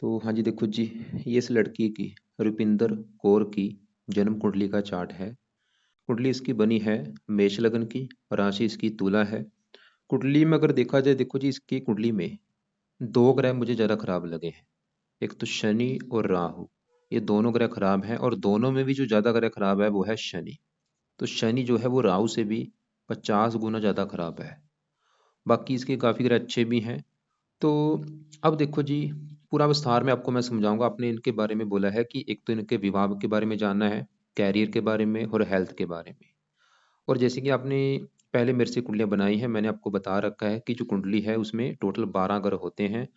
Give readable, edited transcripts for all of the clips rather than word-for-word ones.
तो हाँ जी, देखो जी, ये इस लड़की की रुपिंदर कौर की जन्म कुंडली का चार्ट है। कुंडली इसकी बनी है मेष लग्न की, राशि इसकी तुला है। कुंडली में अगर देखा जाए, देखो जी, इसकी कुंडली में दो ग्रह मुझे ज़्यादा खराब लगे हैं। एक तो शनि और राहु, ये दोनों ग्रह खराब हैं, और दोनों में भी जो ज़्यादा ग्रह खराब है वो है शनि। तो शनि जो है वो राहु से भी 50 गुना ज़्यादा खराब है। बाकी इसके काफ़ी ग्रह अच्छे भी हैं। तो अब देखो जी, पूरा विस्तार में आपको मैं समझाऊंगा। आपने इनके बारे में बोला है कि एक तो इनके विवाह के बारे में जानना है, कैरियर के बारे में और हेल्थ के बारे में। और जैसे कि आपने पहले मेरे से कुंडलियाँ बनाई हैं, मैंने आपको बता रखा है कि जो कुंडली है उसमें टोटल 12 ग्रह होते हैं।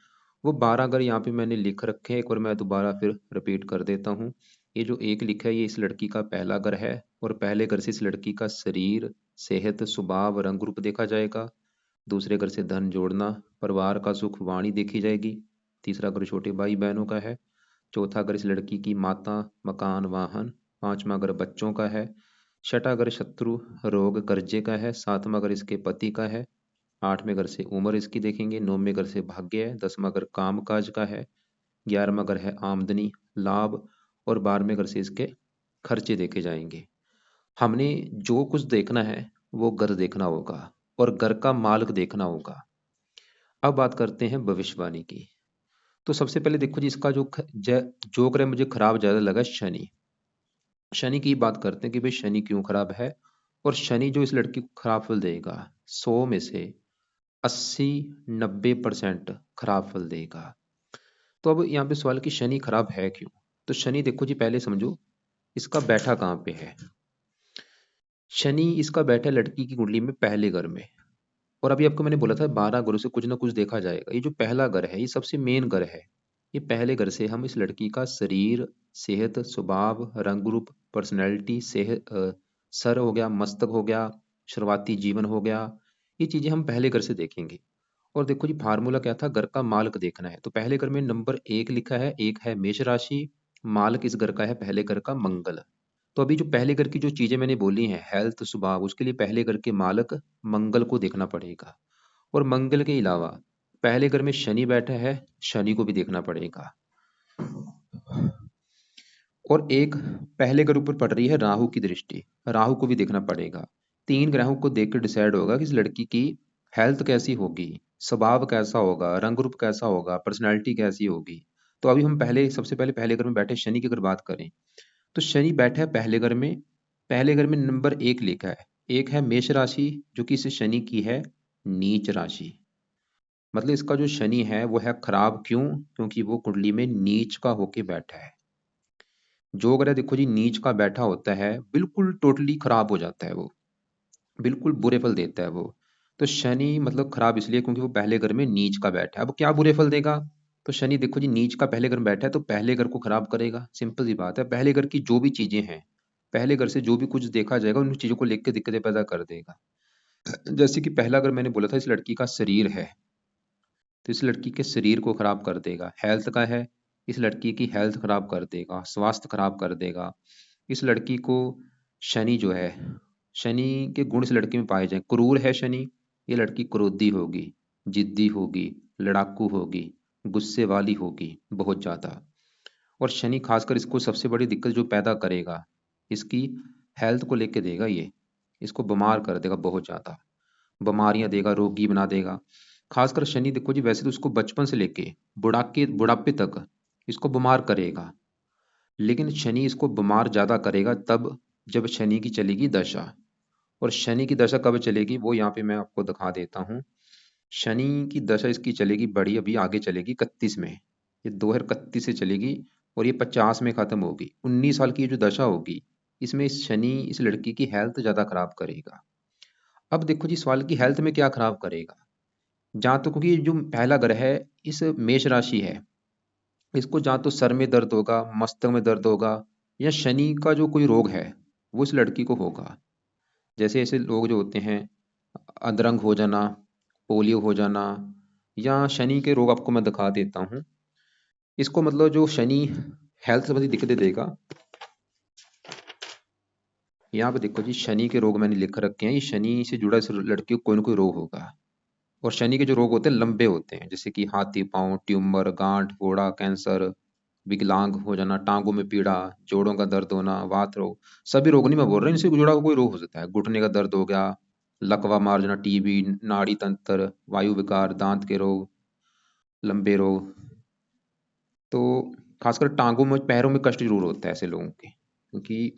वो 12 ग्रह यहाँ पे मैंने लिख रखे हैं, एक बार मैं दोबारा फिर रिपीट कर देता हूँ। ये जो एक लिखा है, ये इस लड़की का पहला घर है, और पहले घर से इस लड़की का शरीर, सेहत, स्वभाव, रंग रूप देखा जाएगा। दूसरे घर से धन जोड़ना, परिवार का सुख, वाणी देखी जाएगी। तीसरा घर छोटे भाई बहनों का है। चौथा घर इस लड़की की माता, मकान, वाहन। पांचवा घर बच्चों का है। छठा घर शत्रु, रोग, कर्जे का है। सातवां घर इसके पति का है। आठवें घर से उम्र इसकी देखेंगे। नौवें घर से भाग्य है। 10वां घर काम काज का है। 11वां घर है आमदनी, लाभ। और 12वें घर से इसके खर्चे देखे जाएंगे। हमने जो कुछ देखना है वो घर देखना होगा, और घर का मालिक देखना होगा। अब बात करते हैं भविष्यवाणी की। तो सबसे पहले देखो जी, इसका जो ग्रह मुझे खराब ज्यादा लगा, शनि। शनि की बात करते हैं कि भाई शनि क्यों खराब है, और शनि जो इस लड़की को खराब फल देगा, 100 में से 80-90% खराब फल देगा। तो अब यहाँ पे सवाल कि शनि खराब है क्यों। तो शनि देखो जी, पहले समझो इसका बैठा कहाँ पे है। शनि इसका बैठा है लड़की की कुंडली में पहले घर में। और अभी आपको मैंने बोला था 12 घरों से कुछ ना कुछ देखा जाएगा। ये जो पहला घर है, ये सबसे मेन घर है। ये पहले घर से हम इस लड़की का शरीर, सेहत, स्वभाव, रंग रूप, पर्सनैलिटी, सेहत, सर हो गया, मस्तक हो गया, शुरुआती जीवन हो गया, ये चीजें हम पहले घर से देखेंगे। और देखो जी, फार्मूला क्या था, घर का मालिक देखना है। तो पहले घर में नंबर 1 लिखा है, एक है मेष राशि। मालिक इस घर का है पहले घर का मंगल। तो अभी जो पहले घर की जो चीजें मैंने बोली हैं, हेल्थ, स्वभाव, उसके लिए पहले घर के मालिक मंगल को देखना पड़ेगा। और मंगल के अलावा पहले घर में शनि बैठा है, शनि को भी देखना पड़ेगा। और एक पहले घर ऊपर पड़ रही है राहु की दृष्टि, राहु को भी देखना पड़ेगा। 3 ग्रहों को देखकर डिसाइड होगा कि इस लड़की की हेल्थ कैसी होगी, स्वभाव कैसा होगा, रंग रूप कैसा होगा, पर्सनैलिटी कैसी होगी। तो अभी हम पहले सबसे पहले पहले घर में बैठे शनि की अगर बात करें, तो शनि बैठा है पहले घर में। पहले घर में नंबर 1 लिखा है। एक है मेष राशि, जो कि इस शनि की है नीच राशि। मतलब इसका जो शनि है वो है खराब, क्यों? क्योंकि वो कुंडली में नीच का होके बैठा है। जो ग्रह देखो जी नीच का बैठा होता है, बिल्कुल टोटली खराब हो जाता है वो, बिल्कुल बुरे फल देता है वो। तो शनि मतलब खराब इसलिए क्योंकि वो पहले घर में नीच का बैठा है। अब क्या बुरे फल देगा? तो शनि देखो जी नीच का पहले घर में बैठा है, तो पहले घर को खराब करेगा। सिंपल सी बात है, पहले घर की जो भी चीजें हैं, पहले घर से जो भी कुछ देखा जाएगा, उन चीजों को लेकर के दिक्कतें पैदा कर देगा। जैसे कि पहला घर मैंने बोला था, इस लड़की का शरीर है, तो इस लड़की के शरीर को खराब कर देगा। हेल्थ का है, इस लड़की की हेल्थ खराब कर देगा, स्वास्थ्य खराब कर देगा। इस लड़की को शनि जो है, शनि के गुण इस लड़की में पाए जाए, क्रूर है शनि। ये लड़की क्रोधी होगी, जिद्दी होगी, लड़ाकू होगी, गुस्से वाली होगी बहुत ज्यादा। और शनि खासकर इसको सबसे बड़ी दिक्कत जो पैदा करेगा, इसकी हेल्थ को लेके देगा ये। इसको बीमार कर देगा बहुत ज्यादा, बीमारियां देगा, रोगी बना देगा। खासकर शनि देखो जी, वैसे तो उसको बचपन से लेके बुढ़ाके बुढ़ापे तक इसको बीमार करेगा। लेकिन शनि इसको बीमार ज्यादा करेगा तब जब शनि की चलेगी दशा। और शनि की दशा कब चलेगी वो यहाँ पे मैं आपको दिखा देता हूँ। शनि की दशा इसकी चलेगी बड़ी, अभी आगे चलेगी 31 में। ये 2031 से चलेगी, और ये 50 में खत्म होगी। 19 साल की ये जो दशा होगी, इसमें इस शनि इस लड़की की हेल्थ ज्यादा खराब करेगा। अब देखो जी, सवाल की हेल्थ में क्या खराब करेगा। जहाँ तो क्योंकि जो पहला ग्रह है इस मेष राशि है, इसको जहाँ तो सर में दर्द होगा, मस्तक में दर्द होगा, या शनि का जो कोई रोग है वो इस लड़की को होगा। जैसे ऐसे लोग जो होते हैं, अधरंग हो जाना, पोलियो हो जाना, या शनि के रोग आपको मैं दिखा देता हूँ। इसको मतलब जो शनि हेल्थ संबंधी दिक्कतें देगा, यहाँ पे देखो जी शनि के रोग मैंने लिख रखे हैं। ये शनि से जुड़ा इस लड़की को कोई ना कोई रोग होगा। और शनि के जो रोग होते हैं लंबे होते हैं, जैसे कि हाथी पांव, ट्यूमर, गांठ, फोड़ा, कैंसर, विकलांग हो जाना, टांगों में पीड़ा, जोड़ों का दर्द होना, वात रोग। सभी रोग नहीं मैं बोल रहा, इनसे जुड़ा हुआ कोई रोग हो सकता है, घुटने का दर्द हो गया, लकवा मार जाना, टीबी, नाड़ी तंत्र, वायु विकार, दांत के रोग, लंबे रोग। तो खासकर टांगों में, पैरों में कष्ट जरूर होता है ऐसे लोगों के, क्योंकि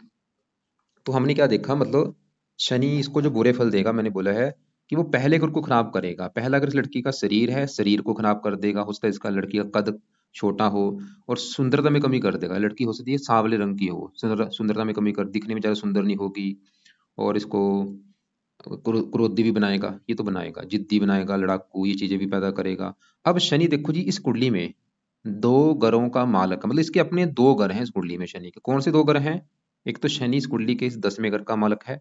तो हमने क्या देखा, मतलब शनि इसको जो बुरे फल देगा, मैंने बोला है कि वो पहले घर को खराब करेगा। पहला अगर इस लड़की का शरीर है, शरीर को खराब कर देगा। हो सकता है इसका लड़की का कद छोटा हो और सुंदरता में कमी कर देगा। लड़की हो सकती है सांवले रंग की हो, सुंदरता में कमी कर, दिखने में ज़्यादा सुंदर नहीं होगी। और इसको क्रोधी भी बनाएगा, ये तो बनाएगा, जिद्दी बनाएगा, लड़ाकू, ये चीजें भी पैदा करेगा। अब शनि देखो जी, इस कुंडली में दो ग्रहों का मालक है, मतलब इसके अपने दो ग्रह हैं इस कुंडली में शनि के। कौन से दो ग्रह हैं? एक तो शनि इस कुंडली के इस 10वें घर का मालक है,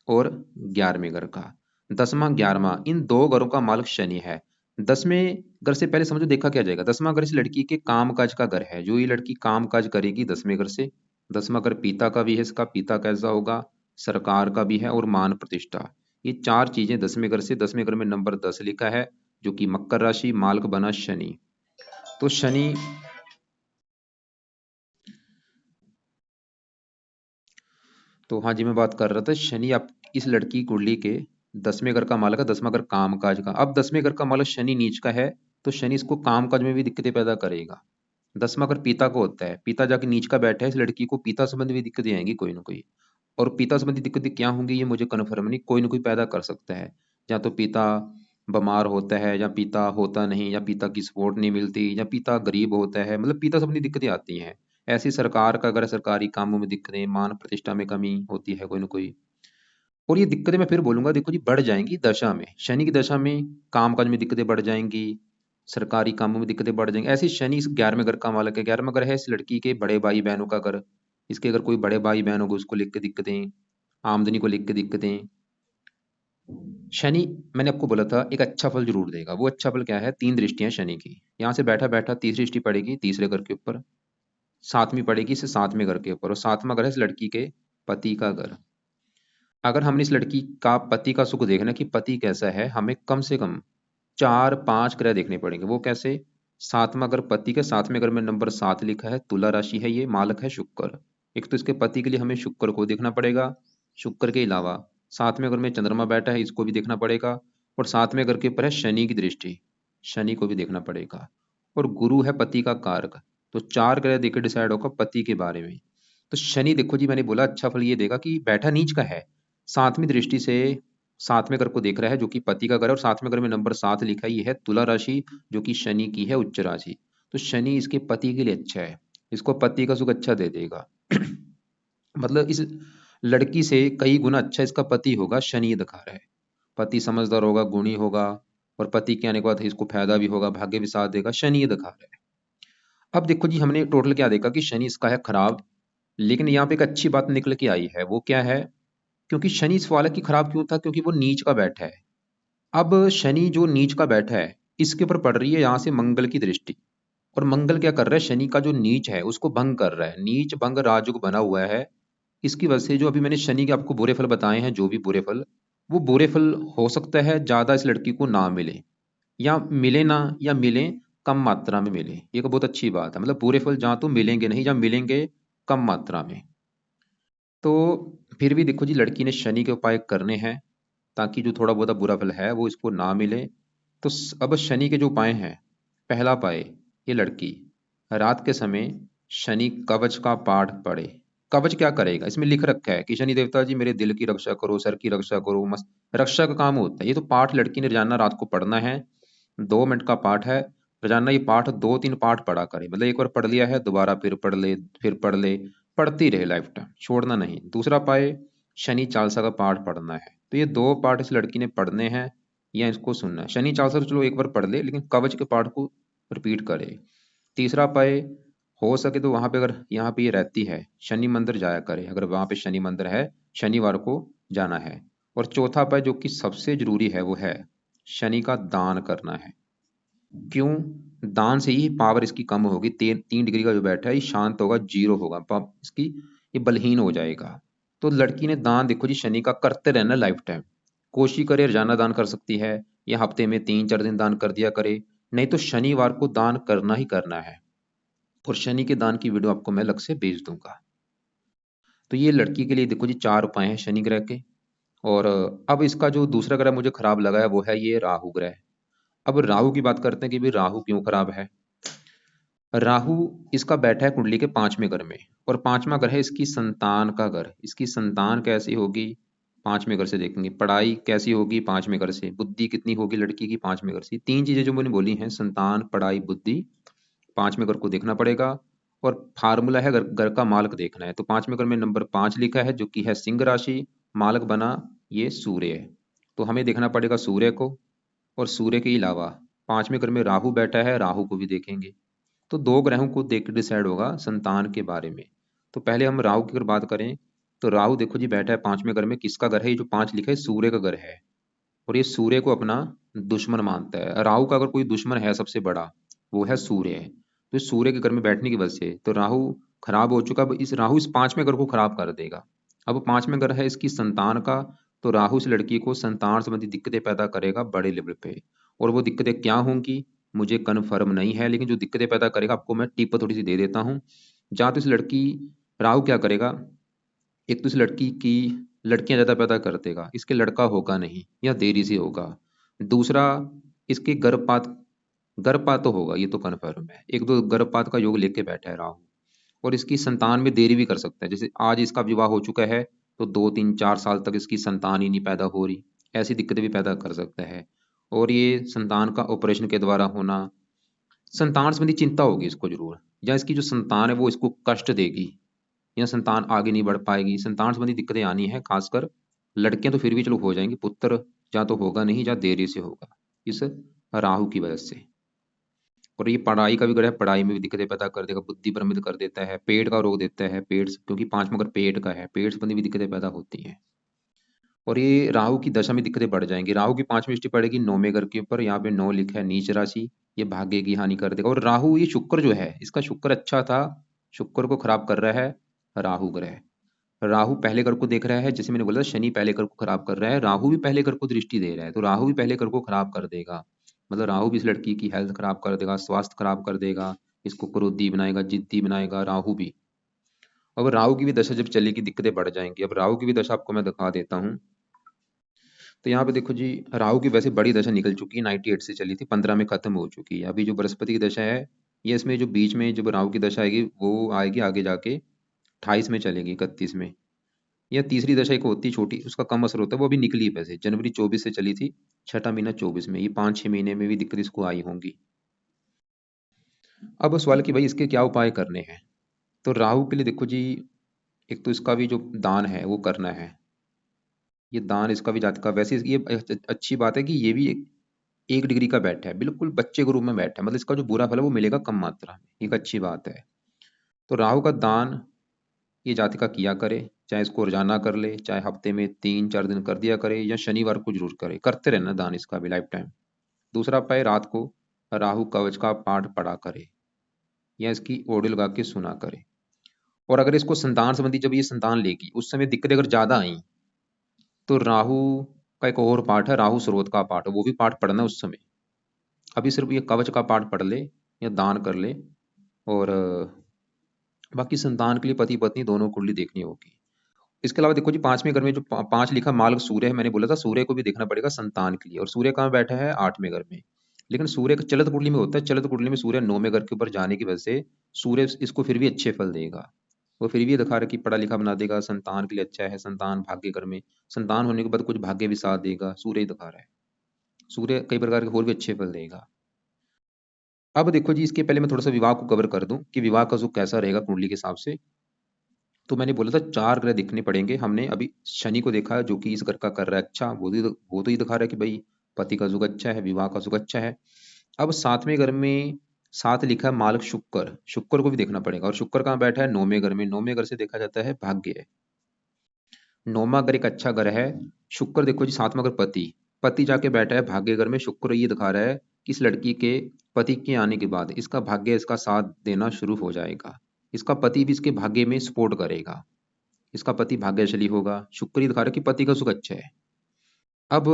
और 11वें घर का। 10वां 11वां, इन दो घरों का मालक शनि है। 10वें घर से पहले समझो देखा क्या जाएगा, 10वां घर इस लड़की के काम काज का घर है, जो ये लड़की काम काज करेगी 10वें घर से। 10वां घर पिता का भी है, इसका पिता कैसा होगा, सरकार का भी है, और मान प्रतिष्ठा। ये चार चीजें 10वें घर से। 10वें घर में नंबर 10 लिखा है, जो कि मकर राशि, मालक बना शनि। तो शनि, तो हाँ जी, मैं बात कर रहा था, शनि आप इस लड़की कुंडली के 10वें घर का मालक है। 10वां घर काम काज का। अब 10वें घर का मालक शनि नीच का है, तो शनि इसको काम काज में भी दिक्कतें पैदा करेगा। 10वां घर पिता को होता है, पिता जाके नीच का बैठा है, इस लड़की को पिता संबंधी भी दिक्कतें आएंगी कोई ना कोई। और पिता संबंधी दिक्कतें क्या होंगी ये मुझे कन्फर्म नहीं, कोई ना कोई पैदा कर सकता है। या तो पिता बीमार होता है, या पिता होता नहीं, या पिता की सपोर्ट नहीं मिलती, या पिता गरीब होता है, मतलब पिता संबंधी दिक्कतें आती हैं। ऐसी सरकार का अगर सरकारी कामों में दिक्कतें, मान प्रतिष्ठा में कमी होती है कोई ना कोई। और ये दिक्कतें मैं फिर बोलूंगा, देखो जी, बढ़ जाएंगी दशा में, शनि की दशा में कामकाज में दिक्कतें बढ़ जाएंगी, सरकारी कामों में दिक्कतें बढ़ जाएंगी। ऐसे शनि इस 11वें घर का मालक है। 11वां घर है इस लड़की के बड़े भाई बहनों का घर। इसके अगर कोई बड़े भाई बहन होगा, उसको लेकर के दिक्कतें, आमदनी को लेकर के दिक्कतें। शनि, मैंने आपको बोला था एक अच्छा फल जरूर देगा। वो अच्छा फल क्या है? 3 दृष्टियां शनि की। यहाँ से बैठा बैठा तीसरी दृष्टि पड़ेगी तीसरे घर के ऊपर, सातवीं पड़ेगी इसे 7वें घर के ऊपर, और 7वां घर है इस लड़की के पति का घर। अगर हमने इस लड़की का पति का सुख देखना कि पति कैसा है, हमें कम से कम 4-5 ग्रह देखने पड़ेंगे। वो कैसे? 7वां घर पति के 7वें घर में नंबर 7 लिखा है, तुला राशि है, ये मालक है शुक्र। एक तो इसके पति के लिए हमें शुक्र को देखना पड़ेगा। शुक्र के अलावा 7वें घर में चंद्रमा बैठा है, इसको भी देखना पड़ेगा। और 7वें घर के ऊपर है शनि की दृष्टि, शनि को भी देखना पड़ेगा। और गुरु है पति का कारक। तो 4 ग्रह देकर डिसाइड होगा पति के बारे में। तो शनि देखो जी, मैंने बोला अच्छा फल ये देगा कि बैठा नीच का है, 7वीं दृष्टि से 7वें घर को देख रहा है, जो कि पति का घर है, और 7वें घर में नंबर 7 लिखा है, ये है तुला राशि, जो कि शनि की है उच्च राशि। तो शनि इसके पति के लिए अच्छा है, इसको पति का सुख अच्छा दे देगा। मतलब इस लड़की से कई गुना अच्छा इसका पति होगा, शनि ये दिखा रहा है। पति समझदार होगा, गुणी होगा, और पति के आने के बाद इसको फायदा भी होगा, भाग्य भी साथ देगा, शनि ये दिखा रहा है। अब देखो जी, हमने टोटल क्या देखा कि शनि इसका है खराब, लेकिन यहाँ पे एक अच्छी बात निकल के आई है। वो क्या है? क्योंकि शनि इस वालक की खराब क्यों था? क्योंकि वो नीच का बैठा है। अब शनि जो नीच का बैठा है, इसके ऊपर पड़ रही है यहाँ से मंगल की दृष्टि। और मंगल क्या कर रहा है? शनि का जो नीच है उसको भंग कर रहा है। नीच भंग राजयोग बना हुआ है। इसकी वजह से जो अभी मैंने शनि के आपको बुरे फल बताए हैं, जो भी बुरे फल, वो बुरे फल हो सकता है ज्यादा इस लड़की को ना मिले, या मिले ना, या मिले कम मात्रा में मिले। ये एक बहुत अच्छी बात है, मतलब बुरे फल जहाँ तो मिलेंगे नहीं, जहाँ मिलेंगे कम मात्रा में। तो फिर भी देखो जी, लड़की ने शनि के उपाय करने हैं, ताकि जो थोड़ा बहुत बुरा फल है वो इसको ना मिले। तो अब शनि के जो उपाय हैं, पहला उपाय, ये लड़की रात के समय शनि कवच का पाठ पढ़े। कवच क्या करेगा? इसमें लिख रखा है कि शनि देवता जी मेरे दिल की रक्षा करो, सर की रक्षा करो, मस्त रक्षा का काम होता है। ये तो पाठ लड़की ने रोजाना रात को पढ़ना है। 2 मिनट का पाठ है रोजाना। ये पाठ 2-3 पाठ पढ़ा करे, मतलब एक बार पढ़ लिया है, दोबारा फिर पढ़ ले, फिर पढ़ ले, पढ़ती रहे लाइफ टाइम, छोड़ना नहीं। दूसरा पाए, शनि चालीसा का पाठ पढ़ना है। तो ये 2 पाठ इस लड़की ने पढ़ने हैं, या इसको सुनना है। शनि चालीसा तो चलो एक बार पढ़ ले, लेकिन कवच के पाठ को रिपीट करे। तीसरा पाए, हो सके तो वहां पे, अगर यहाँ पे ये रहती है, शनि मंदिर जाया करे। अगर वहां पे शनि मंदिर है, शनिवार को जाना है। और चौथा पाए, जो कि सबसे जरूरी है, वो है शनि का दान करना है। क्यों? दान से ही पावर इसकी कम होगी। 3 डिग्री का जो बैठा है ये शांत होगा, जीरो होगा, इसकी ये बलहीन हो जाएगा। तो लड़की ने दान देखो जी शनि का करते रहना लाइफ टाइम। कोशिश करे रोजाना दान कर सकती है, या हफ्ते में 3-4 दिन दान कर दिया करे, नहीं तो शनिवार को दान करना ही करना है। और शनि के दान की वीडियो आपको मैं अलग से भेज दूंगा। तो ये लड़की के लिए देखो जी 4 उपाय हैं शनि ग्रह के। और अब इसका जो दूसरा ग्रह मुझे खराब लगा है वो है ये राहु ग्रह। अब राहु की बात करते हैं कि भाई राहु क्यों खराब है। राहु इसका बैठा है कुंडली के 5वें घर में, और 5वां घर है इसकी संतान का घर। इसकी संतान कैसी होगी, 5वें घर से देखेंगे। पढ़ाई कैसी होगी, 5वें घर से। बुद्धि कितनी होगी लड़की की, 5वें घर से। तीन चीजें जो मैंने बोली हैं, संतान, पढ़ाई, बुद्धि, 5वें घर को देखना पड़ेगा। और फार्मूला है घर का मालक देखना है। तो 5वें घर में नंबर 5 लिखा है जो कि है सिंह राशि, मालक बना ये सूर्य है। तो हमें देखना पड़ेगा सूर्य को। और सूर्य के अलावा 5वें घर में राहु बैठा है, राहु को भी देखेंगे। तो दो ग्रहों को देख के डिसाइड होगा संतान के बारे में। तो पहले हम राहु की अगर बात करें, तो राहु देखो जी बैठा है 5वें घर में। किसका घर है, ये जो 5 लिखा है सूर्य का घर है। और ये सूर्य को अपना दुश्मन मानता है। राहु का अगर कोई दुश्मन है सबसे बड़ा, वो है सूर्य है। तो इस सूर्य के घर में बैठने की वजह से तो राहु खराब हो चुका। अब इस राहु इस 5वें घर को खराब कर देगा। अब 5वें घर है इसकी संतान का। तो राहु इस लड़की को संतान संबंधी दिक्कतें पैदा करेगा बड़े लेवल पे। और वो दिक्कतें क्या होंगी मुझे कन्फर्म नहीं है, लेकिन जो दिक्कतें पैदा करेगा आपको मैं टिप थोड़ी सी दे देता हूँ। जहाँ तो इस लड़की राहु क्या करेगा, एक तो इस लड़की की लड़कियां ज्यादा पैदा कर देगा, इसके लड़का होगा नहीं या देरी से होगा। दूसरा, इसके गर्भपात, गर्भपात तो होगा ये तो कन्फर्म है। एक दो गर्भपात का योग लेके बैठा है राहु। और इसकी संतान में देरी भी कर सकता है। जैसे आज इसका विवाह हो चुका है तो 2-3-4 साल तक इसकी संतान ही नहीं पैदा हो रही, ऐसी दिक्कतें भी पैदा कर सकता है। और ये संतान का ऑपरेशन के द्वारा होना, संतान संबंधी चिंता होगी इसको जरूर। या इसकी जो संतान है वो इसको कष्ट देगी, या संतान आगे नहीं बढ़ पाएगी। संतान संबंधी दिक्कतें आनी है, खासकर लड़कियां तो फिर भी चलो हो जाएंगी, पुत्र या तो होगा नहीं या देरी से होगा इस राहु की वजह से। और ये पढ़ाई का भी ग्रह है, पढ़ाई में भी दिक्कतें पैदा कर देगा, बुद्धि भ्रमित कर देता है, पेट का रोग देता है। पेट क्योंकि 5वां घर पेट का है, पेट संबंधी भी दिक्कतें पैदा होती हैं। और ये राहु की दशा में दिक्कतें बढ़ जाएंगी। राहु की 5वीं दृष्टि पड़ेगी 9वें घर के ऊपर, यहाँ पे 9 लिखा है नीच राशि। ये भाग्य की हानि कर देगा। और राहु ये शुक्र जो है, इसका शुक्र अच्छा था, शुक्र को खराब कर रहा है राहु ग्रह। राहु पहले घर को देख रहा है, जैसे मैंने बोला शनि पहले घर को खराब कर रहा है, राहु भी पहले घर को दृष्टि दे रहा है। तो राहु भी पहले घर को खराब कर देगा। मतलब राहु भी इस लड़की की हेल्थ खराब कर देगा, स्वास्थ्य खराब कर देगा, इसको क्रोधी बनाएगा, जिद्दी बनाएगा राहु भी। अब राहु की भी दशा जब चलेगी दिक्कतें बढ़ जाएंगी। अब राहु की भी दशा आपको मैं दिखा देता हूँ। तो यहाँ पे देखो जी, राहु की वैसे बड़ी दशा निकल चुकी है, 98 से चली थी, 15 में खत्म हो चुकी है। अभी जो बृहस्पति की दशा है, ये इसमें जो बीच में जब राहु की दशा आएगी वो आएगी आगे जाके 28 में चलेगी, 31 में। या तीसरी दशा एक होती छोटी, उसका कम असर होता है, वो अभी निकली है वैसे, जनवरी 24 से चली थी, छठा महीना 24 में। ये 5-6 महीने में भी दिक्कत इसको आई होंगी। अब सवाल कि भाई इसके क्या उपाय करने हैं। तो राहु के लिए देखो जी, एक तो इसका भी जो दान है वो करना है। ये दान इसका भी जातक का, वैसे ये अच्छी बात है कि ये भी एक डिग्री का बैठा है, बिल्कुल बच्चे के रूप में बैठा है। मतलब इसका जो बुरा फल है वो मिलेगा कम मात्रा में, एक अच्छी बात है। तो राहु का दान ये जातिका किया करे, चाहे इसको रोजाना कर ले, चाहे हफ्ते में 3-4 दिन कर दिया करे, या शनिवार को जरूर करे, करते रहना दान इसका भी लाइफ टाइम। दूसरा उपाय, रात को राहु कवच का पाठ पढ़ा करे, या इसकी ऑडियो लगा के सुना करे। और अगर इसको संतान संबंधी, जब ये संतान लेगी उस समय दिक्कतें अगर ज्यादा आई, तो राहु का एक और पाठ है, राहु स्रोत का पाठ, वो भी पाठ पढ़ना उस समय। अभी सिर्फ ये कवच का पाठ पढ़ ले या दान कर ले। और बाकी संतान के लिए पति पत्नी दोनों कुंडली देखनी होगी। इसके अलावा देखो जी 5वें घर में जो 5 लिखा मालक सूर्य है, मैंने बोला था सूर्य को भी देखना पड़ेगा संतान के लिए। और सूर्य कहाँ बैठा है, 8वें घर में। लेकिन सूर्य का चलित कुंडली में होता है, चलित कुंडली में सूर्य 9वें घर के ऊपर जाने की वजह से सूर्य इसको फिर भी अच्छे फल देगा। वो फिर भी ये दिखा रहा है कि पढ़ा लिखा बना देगा, संतान के लिए अच्छा है, संतान भाग्य घर में, संतान होने के बाद कुछ भाग्य भी साथ देगा, सूर्य ही दिखा रहा है। सूर्य कई प्रकार के और भी अच्छे फल देगा। अब देखो जी, इसके पहले मैं थोड़ा सा विवाह को कवर कर दूं कि विवाह का सुख कैसा रहेगा कुंडली के हिसाब से। तो मैंने बोला था 4 ग्रह दिखने पड़ेंगे। हमने अभी शनि को देखा जो कि इस घर का कर रहा है अच्छा, वो तो ये दिखा रहा है कि भाई पति का सुख अच्छा है, विवाह का सुख अच्छा है। अब 7वें घर में 7 लिखा है मालक शुक्र, शुक्र को भी देखना पड़ेगा। और शुक्र कहाँ बैठा है, 9वें घर में। 9वें घर से देखा जाता है भाग्य है, 9वां घर एक अच्छा घर है। शुक्र देखो जी 7वां घर पति, पति जाके बैठा है भाग्य घर में। शुक्र ये दिखा रहा है कि इस लड़की के पति के आने के बाद इसका भाग्य इसका साथ देना शुरू हो जाएगा, इसका पति भी इसके भाग्य में सपोर्ट करेगा, इसका पति भाग्यशाली होगा। शुक्र ही दिखा रहा है कि पति का सुख अच्छा है। अब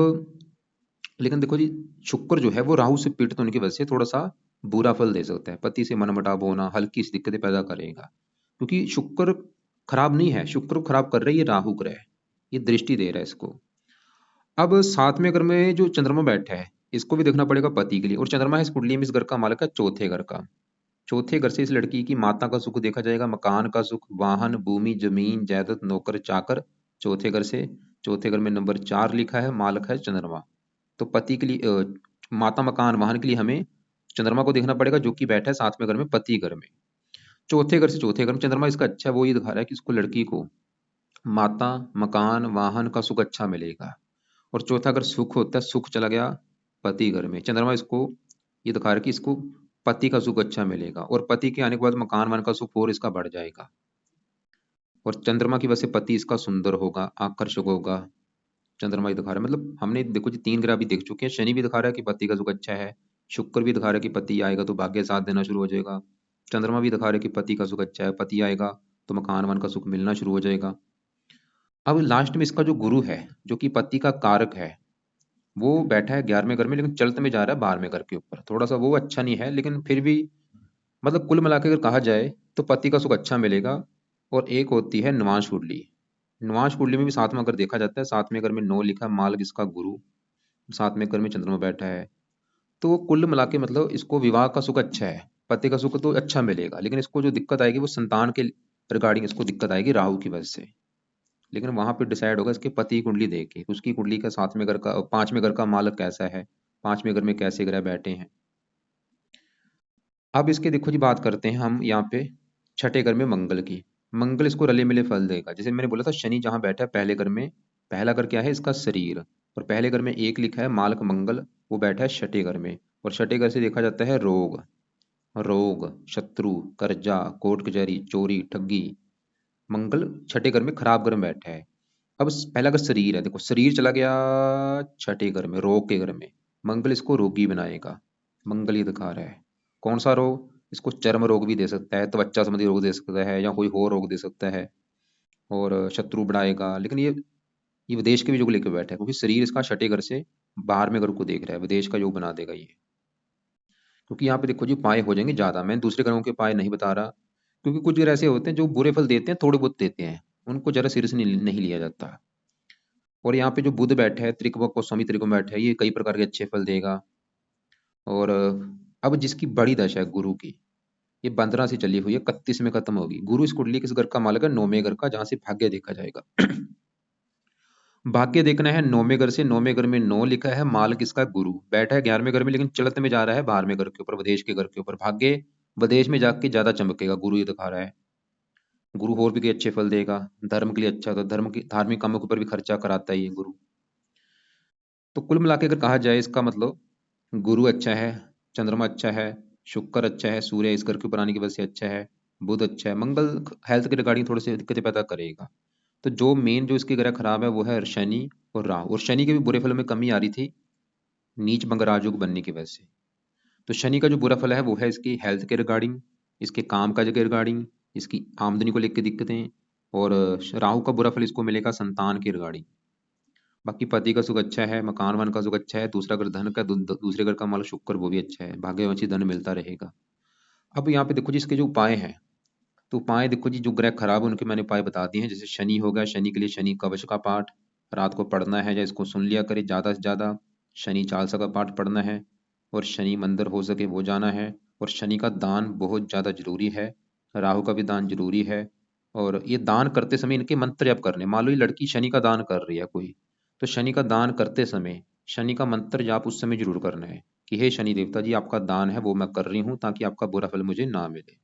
लेकिन देखो जी, शुक्र जो है वो राहु से पीड़ित होने की वजह से थोड़ा सा बुरा फल दे सकता है। पति से मनमुटाव होना, हल्की सी दिक्कतें पैदा करेगा, क्योंकि शुक्र खराब नहीं है, शुक्र को खराब कर रहा है ये राहु ग्रह, ये दृष्टि दे रहा है इसको। अब 7वें घर में जो चंद्रमा बैठा है, इसको भी देखना पड़ेगा पति के लिए, और चंद्रमा है इस कुंडली में इस घर का मालिक है चौथे घर का। चौथे घर से इस लड़की की माता का सुख देखा जाएगा, मकान का सुख, वाहन, भूमि, जमीन, जायदाद, नौकर चाकर। चौथे घर से, चौथे घर में नंबर 4 लिखा है, मालिक है चंद्रमा। तो पति के लिए माता, मकान, वाहन के लिए हमें चंद्रमा को देखना पड़ेगा, जो कि बैठा है 7वें घर में, पति घर में। चौथे घर से चौथे घर में चंद्रमा इसका अच्छा है, वो ये दिखा रहा है कि इसको, लड़की को, माता, मकान, वाहन का सुख अच्छा मिलेगा। और चौथा अगर सुख होता है, सुख चला गया पति घर में, चंद्रमा इसको ये दिखा रहा है कि इसको पति का सुख अच्छा मिलेगा, और पति के आने के बाद मकान वन का सुख और इसका बढ़ जाएगा। और चंद्रमा की वजह से पति इसका सुंदर होगा, आकर्षक होगा। चंद्रमा ही दिखा रहा है, मतलब हमने देखो जी 3 ग्रह भी देख चुके हैं। शनि भी दिखा रहा है कि पति का सुख अच्छा है, शुक्र भी दिखा रहा है कि पति आएगा तो भाग्य साथ देना शुरू हो जाएगा, चंद्रमा भी दिखा रहा है कि पति का सुख अच्छा है, पति आएगा तो मकान वन का सुख मिलना शुरू हो जाएगा। अब लास्ट में इसका जो गुरु है, जो कि पति का कारक है, वो बैठा है 11वें घर में, लेकिन चलते में जा रहा है 12वें घर के ऊपर। थोड़ा सा वो अच्छा नहीं है, लेकिन फिर भी मतलब कुल मिला के अगर कहा जाए तो पति का सुख अच्छा मिलेगा। और एक होती है निवांश कुंडली, निवांश कुंडली में भी 7वां घर देखा जाता है, 7वें घर में 9 लिखा है, माल जिसका गुरु, 7वें घर में चंद्रमा बैठा है। तो कुल मिला के मतलब इसको विवाह का सुख अच्छा है, पति का सुख तो अच्छा मिलेगा, लेकिन इसको जो दिक्कत आएगी वो संतान के रिगार्डिंग इसको दिक्कत आएगी राहु की वजह से। लेकिन वहां पे डिसाइड होगा इसके पति की कुंडली देख के, उसकी कुंडली का 7वें घर का, 5वें घर का मालक कैसा है, 5वें घर में कैसे ग्रह बैठे हैं। अब इसके देखो जी, बात करते हैं हम यहाँ पे छठे घर में मंगल की। मंगल इसको रले मिले फल देगा, जैसे मैंने बोला था शनि जहाँ बैठा है पहले घर में, पहला घर क्या है इसका शरीर, और पहले घर में 1 लिखा है मालक मंगल, वो बैठा है छठे घर में। और छठे घर से देखा जाता है रोग, रोग, शत्रु, कर्जा, कोर्ट कचहरी, चोरी, ठगी। मंगल छठे घर में खराब घर में बैठा है। अब पहला घर शरीर है, देखो शरीर चला गया छठे घर में, रोग के घर में, मंगल इसको रोगी बनाएगा। मंगल ये दिखा रहा है कौन सा रोग, इसको चर्म रोग भी दे सकता है, त्वचा संबंधी रोग दे सकता है, या कोई और रोग दे सकता है। और शत्रु बढ़ाएगा, लेकिन ये विदेश के भी योग लेकर बैठा है, क्योंकि शरीर इसका छठे घर से बाहर में घर को देख रहा है, विदेश का योग बना देगा ये। क्योंकि यहाँ पे देखो जी उपाय हो जाएंगे ज्यादा, मैं दूसरे ग्रहों के उपाय नहीं बता रहा, क्योंकि कुछ ग्रह ऐसे होते हैं जो बुरे फल देते हैं, थोड़े बहुत देते हैं, उनको जरा सिर से नहीं लिया जाता। और यहाँ पे जो बुध बैठा है त्रिकोण को, स्वामी त्रिकोण बैठा है, ये कई प्रकार के अच्छे फल देगा। और अब जिसकी बड़ी दशा है गुरु की, ये 15 से चली हुई है, 31 में खत्म होगी। गुरु इस कुंडली किस घर का मालिक है, 9वें घर का, जहां से भाग्य देखा जाएगा। भाग्य देखना है 9वें घर से, 9वें घर में 9 लिखा है, माल किसका, गुरु बैठा है 11वें घर में, लेकिन चलते में जा रहा है 12वें घर के ऊपर, विदेश के घर के ऊपर। भाग्य विदेश में जाके ज्यादा चमकेगा, गुरु ये दिखा रहा है। गुरु और भी अच्छे फल देगा, धर्म के लिए अच्छा, तो धर्म की धार्मिक कामों के ऊपर भी खर्चा कराता है ये गुरु। तो कुल मिला के अगर कहा जाए इसका मतलब, गुरु अच्छा है, चंद्रमा अच्छा है, शुक्र अच्छा है, सूर्य इस घर के ऊपर आने की वजह से अच्छा है, बुध अच्छा है, मंगल हेल्थ के रिगार्डिंग थोड़ी सी दिक्कतें पैदा करेगा। तो जो मेन जो इसके ग्रह खराब है वो है शनि और राहु, और शनि के भी बुरे फलों में कमी आ रही थी नीच भंग राजयोग बनने की वजह से। तो शनि का जो बुरा फल है वो है इसकी हेल्थ के रिगार्डिंग, इसके काम काज के रिगार्डिंग, इसकी आमदनी को लेकर दिक्कतें। और राहु का बुरा फल इसको मिलेगा संतान के रिगार्डिंग। बाकी पति का सुख अच्छा है, मकान वन का सुख अच्छा है, दूसरा घर धन का, दूसरे घर का माल शुक्र वो भी अच्छा है, भाग्यवंशी धन मिलता रहेगा। अब यहाँ पे देखो जी इसके जो उपाय हैं, तो उपाय देखो जी, जो ग्रह खराब है उनके मैंने उपाय बता दिए हैं। जैसे शनि हो गया, शनि के लिए शनि कवच का पाठ रात को पढ़ना है, या इसको सुन लिया करे ज्यादा से ज्यादा। शनि चालीसा का पाठ पढ़ना है, और शनि मंदिर हो सके वो जाना है। और शनि का दान बहुत ज्यादा जरूरी है, राहु का भी दान जरूरी है। और ये दान करते समय इनके मंत्र जप करने, मान लो ये लड़की शनि का दान कर रही है कोई, तो शनि का दान करते समय शनि का मंत्र जाप उस समय जरूर करना है, कि हे शनि देवता जी आपका दान है वो मैं कर रही हूँ, ताकि आपका बुरा फल मुझे ना मिले।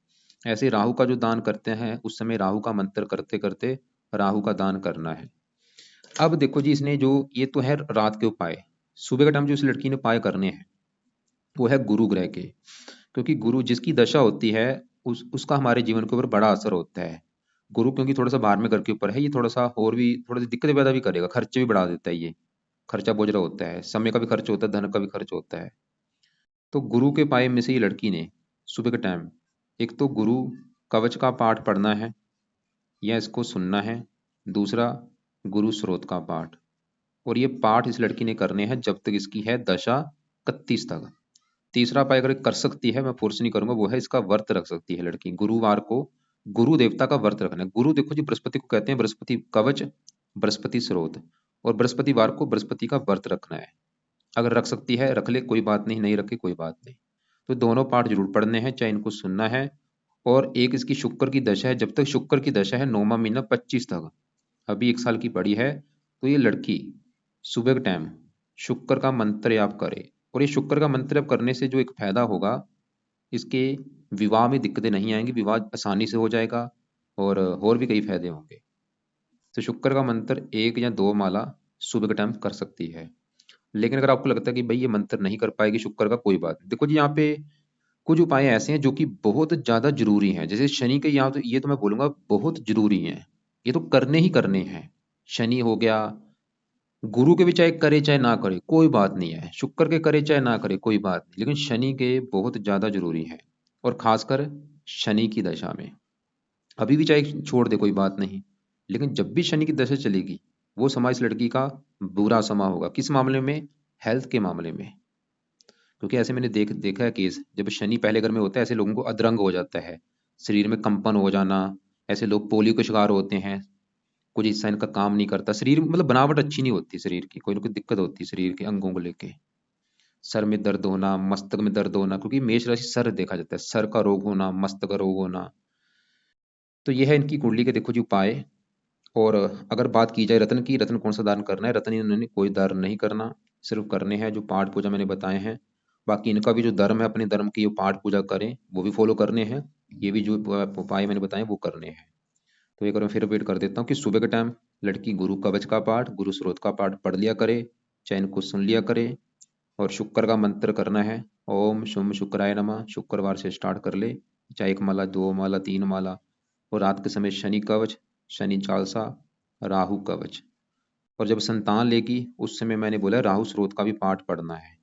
ऐसे राहु का जो दान करते हैं उस समय राहु का मंत्र करते करते राहु का दान करना है। अब देखो जी इसने जो, ये तो है रात के उपाय, सुबह के टाइम जो इस लड़की ने उपाय करने हैं वो है गुरु ग्रह के। क्योंकि गुरु जिसकी दशा होती है उसका हमारे जीवन के ऊपर बड़ा असर होता है। गुरु क्योंकि थोड़ा सा बाहर में घर के ऊपर है, ये थोड़ा सा और भी थोड़ी सी दिक्कतें पैदा भी करेगा, खर्चे भी बढ़ा देता है ये, खर्चा बोझ रहा होता है, समय का भी खर्च होता है, धन का भी खर्च होता है। तो गुरु के पाए में से ये लड़की ने सुबह के टाइम, एक तो गुरु कवच का पाठ पढ़ना है या इसको सुनना है, दूसरा गुरु स्रोत का पाठ। और ये पाठ इस लड़की ने करने हैं जब तक इसकी है दशा 31 तक। तीसरा उपाय अगर कर सकती है, मैं फोर्स नहीं करूंगा, वो है इसका व्रत रख सकती है लड़की। गुरुवार को गुरु देवता का व्रत रखना है। गुरु देखो जी बृहस्पति को कहते हैं, बृहस्पति कवच, बृहस्पति स्रोत, और बृहस्पतिवार को बृहस्पति का व्रत रखना है। अगर रख सकती है रख ले, कोई बात नहीं, नहीं रखे कोई बात नहीं। तो दोनों पाठ जरूर पढ़ने हैं, चाहे इनको सुनना है। और एक इसकी शुक्र की दशा है, जब तक शुक्र की दशा है 9वां महीना 25 तक, अभी 1 साल की पड़ी है, तो ये लड़की सुबह के टाइम शुक्र का मंत्र आप करे। और ये शुक्र का मंत्र आप करने से जो एक फायदा होगा, इसके विवाह में दिक्कतें नहीं आएंगी, विवाह आसानी से हो जाएगा, और भी कई फायदे होंगे। तो शुक्र का मंत्र 1 या 2 माला सुबह के टाइम कर सकती है। लेकिन अगर आपको लगता है कि भाई ये मंत्र नहीं कर पाएगी शुक्र का, कोई बात नहीं। देखो जी यहाँ पे कुछ उपाय ऐसे हैं जो कि बहुत ज्यादा जरूरी हैं, जैसे शनि के, यहाँ तो ये तो मैं बोलूंगा बहुत जरूरी हैं, ये तो करने ही करने हैं। शनि हो गया, गुरु के भी चाहे करे चाहे ना करे कोई बात नहीं है, शुक्र के करे चाहे ना करे कोई बात नहीं, लेकिन शनि के बहुत ज्यादा जरूरी है। और खासकर शनि की दशा में, अभी भी चाहे छोड़ दे कोई बात नहीं, लेकिन जब भी शनि की दशा चलेगी, वो समय इस लड़की का बुरा समय होगा। किस मामले में? हेल्थ के मामले में। क्योंकि ऐसे मैंने देखा है केस, जब शनि पहले घर में होता है ऐसे लोगों को अधरंग हो जाता है, शरीर में कंपन हो जाना, ऐसे लोग पोलियो के शिकार होते हैं, कुछ हिस्सा इनका काम नहीं करता, शरीर मतलब बनावट अच्छी नहीं होती शरीर की, कोई ना कोई दिक्कत होती है शरीर के अंगों को लेके। सर में दर्द होना, मस्तक में दर्द होना, क्योंकि मेष राशि सर देखा जाता है, सर का रोग होना, मस्तक का रोग होना। तो यह है इनकी कुंडली के देखो जी उपाय। और अगर बात की जाए रत्न की, रत्न कौन सा दान करना है, रत्न इन्होंने कोई दान नहीं करना, सिर्फ करने हैं जो पाठ पूजा मैंने बताए हैं। बाकी इनका भी जो धर्म है, अपने धर्म की जो पाठ पूजा करें वो भी फॉलो करने हैं, ये भी जो उपाय मैंने बताए वो करने हैं। तो एक बार मैं फिर रिपीट कर देता हूँ कि सुबह के टाइम लड़की गुरु कवच का पाठ, गुरु स्रोत का पाठ पढ़ लिया करे, चैन को सुन लिया करे, और शुक्र का मंत्र करना है, ओम शुम शुक्राय नमः, शुक्रवार से स्टार्ट कर ले, चाहे 1 माला 2 माला 3 माला। और रात के समय शनि कवच, शनि चालसा, राहु कवच। और जब संतान लेगी उस समय मैंने बोला राहु स्रोत का भी पाठ पढ़ना है।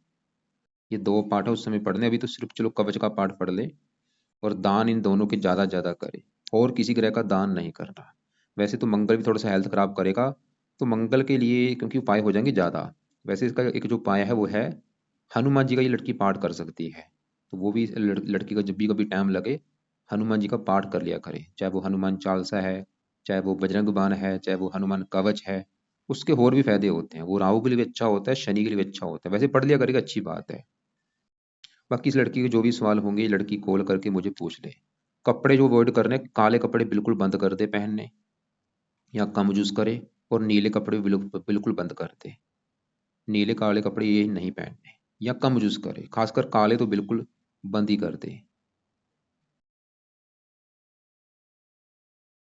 ये 2 पाठ है उस समय पढ़ने, अभी तो सिर्फ चलो कवच का पाठ पढ़ ले। और दान इन दोनों के ज्यादा ज्यादा करे, और किसी ग्रह का दान नहीं करना। वैसे तो मंगल भी थोड़ा सा हेल्थ खराब करेगा, तो मंगल के लिए क्योंकि उपाय हो जाएंगे ज्यादा। वैसे इसका एक जो उपाय है वो है, हनुमान जी का ये लड़की पाठ कर सकती है। तो वो भी लड़की का जब भी कभी टाइम लगे हनुमान जी का पाठ कर लिया करे, चाहे वो हनुमान चालीसा है, चाहे वो बजरंग बाण है, चाहे वो हनुमान कवच है। उसके और भी फायदे होते हैं, वो राहु के लिए भी अच्छा होता है, शनि के लिए भी अच्छा होता है, वैसे पढ़ लिया करेगा अच्छी बात है। बाकी इस लड़की के जो भी सवाल होंगे ये लड़की कॉल करके मुझे पूछ ले। कपड़े जो अवॉइड करने, काले कपड़े बिल्कुल बंद कर दे पहनने, या कम यूज करे। और नीले कपड़े बिल्कुल बिल्कुल बंद कर दे, नीले काले कपड़े ये नहीं पहनने, या कम यूज करे, खासकर काले तो बिल्कुल बंद ही कर दे।